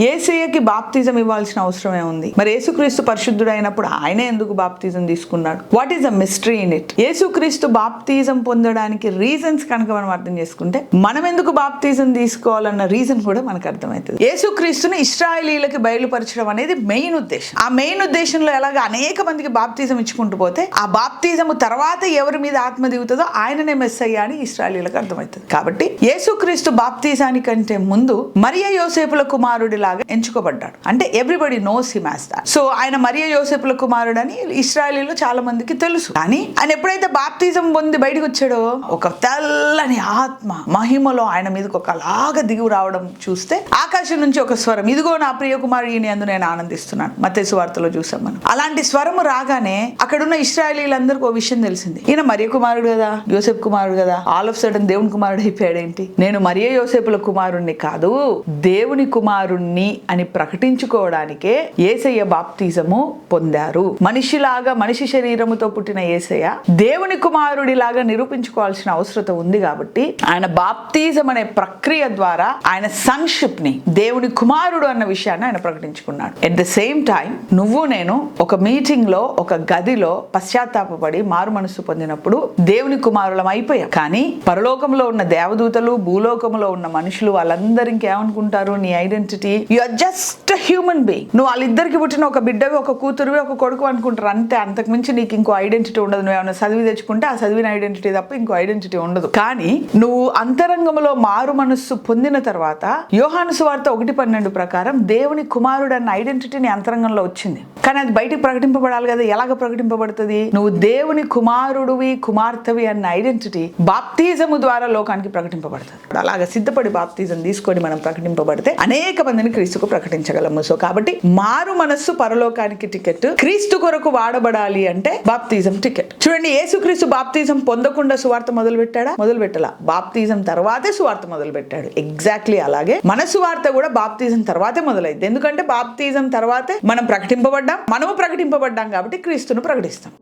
యేసయ్యకి బాప్తిజం ఇవ్వాల్సిన అవసరమే ఉంది. మరి యేసుక్రీస్తు పరిశుద్ధుడు అయినప్పుడు ఆయనే ఎందుకు బాప్తిజం తీసుకున్నాడు? What is the mystery in it? యేసుక్రీస్తు బాప్తిజం పొందడానికి రీజన్స్ కనుక మనం అర్థం చేసుకుంటే మనం ఎందుకు బాప్తిజం తీసుకోవాలన్న రీజన్ కూడా మనకు అర్థమవుతుంది. యేసుక్రీస్తుని ఇశ్రాయేలీయులకి బయలుపరచడం అనేది మెయిన్ ఉద్దేశం. ఆ మెయిన్ ఉద్దేశంలో ఎలాగ అనేక మందికి బాప్తిజం ఇచ్చుకుంటూ పోతే ఆ బాప్తిజం తర్వాత ఎవరి మీద ఆత్మ దిగుతుందో ఆయననే మెస్సయ్య అని ఇశ్రాయేలీయులకు అర్థమవుతుంది. కాబట్టి యేసుక్రీస్తు బాప్తిజానికంటే ముందు మరియ యోసేపుల కుమారుడి లాగా ఎంచుకోబడ్డాడు. అంటే everybody knows him as that. So ఆయన మరియ యోసేపుల కుమారుడు అని ఇశ్రాయేలీలో చాలా మందికి తెలుసు. కానీ ఆయన ఎప్పుడైతే బాప్తిజం పొంది బయటకు వచ్చాడో ఒక తెల్లని ఆత్మ మహిమలో ఆయన మీదకి ఒకలాగా దిగు రావడం చూస్తే ఆకాశం నుంచి ఒక స్వరం, ఇదిగో నా ప్రియ కుమారుని యందు నేను ఆనందిస్తున్నాను. మత్తయి సువార్తలో చూసాం మనం. అలాంటి స్వరము రాగానే అక్కడున్న ఇశ్రాయేలీలందరికీ ఓ విషయం తెలిసింది. ఈయన మరియ కుమారుడు కదా, యోసేపు కుమారుడు కదా, ఆల్ ఆఫ్ సడన్ దేవుని కుమారుడు అయిపోయాడేంటి? నేను మరియ యోసేపుల కుమారుణ్ణి కాదు, దేవుని కుమారుణ్ణి అని ప్రకటించుకోవడానికే యేసయ్య బాప్తిజము పొందారు. మనిషిలాగా మనిషి శరీరముతో పుట్టిన యేసయ్య దేవుని కుమారుడిలాగా నిరూపించుకోవాల్సిన అవసరం ఉంది. కాబట్టి ఆయన బాప్తిజం అనే ప్రక్రియ ద్వారా ఆయన సన్షిప్ ని, దేవుని కుమారుడు అన్న విషయాన్ని ఆయన ప్రకటించుకున్నాడు. ఎట్ ద సేమ్ టైం నువ్వు నేను ఒక మీటింగ్ లో ఒక గదిలో పశ్చాత్తాపడి మారు మనసు పొందినప్పుడు దేవుని కుమారులం అయిపోయాం. కానీ పరలోకంలో ఉన్న దేవదూతలు, భూలోకంలో ఉన్న మనుషులు వాళ్ళందరూ ఇంకేమనుకుంటారు? నీ identity, you are just human being. నువ్వు వాళ్ళిద్దరికి పుట్టిన ఒక బిడ్డవి, ఒక కూతురువి, ఒక కొడుకు అనుకుంటారు అంతే. అంతకు మించి నీకు ఇంకో ఐడెంటిటీ ఉండదు. నువ్వు ఏమైనా చదివి తెచ్చుకుంటే ఆ చదివిన ఐడెంటిటీ తప్ప ఇంకో ఐడెంటిటీ ఉండదు. కానీ నువ్వు అంతరంగంలో మారు మనస్సు పొందిన తర్వాత యోహాను సువార్త 1:12 ప్రకారం దేవుని కుమారుడు అన్న ఐడెంటిటీ నీ అంతరంగంలో వచ్చింది. కానీ అది బయటికి ప్రకటింపబడాలి కదా. ఎలాగ ప్రకటింపబడుతుంది? నువ్వు దేవుని కుమారుడివి, కుమార్తెవి అన్న ఐడెంటిటీ బాప్తిజము ద్వారా లోకానికి ప్రకటింపబడుతుంది. అలాగ సిద్ధపడి బాప్తిజం తీసుకొని మనం ప్రకటింపబడితే అనేక మందిని క్రీస్తుకు ప్రకటించగలము. సో కాబట్టి మారు మనస్సు పరలోకానికి టికెట్. క్రీస్తు కొరకు వాడబడాలి అంటే బాప్తిజం టికెట్. చూడండి, యేసుక్రీస్తు బాప్తిజం పొందకుండా సువార్త మొదలు పెట్టాడా? మొదలు పెట్టాల. బాప్తిజం తర్వాతే సువార్త మొదలు పెట్టాడు. ఎగ్జాక్ట్లీ అలాగే మన సువార్త కూడా బాప్తిజం తర్వాతే మొదలైంది. ఎందుకంటే బాప్తిజం తర్వాతే మనం ప్రకటింపబడ్డాం. మనము ప్రకటింపబడ్డాం కాబట్టి క్రీస్తును ప్రకటిస్తాం.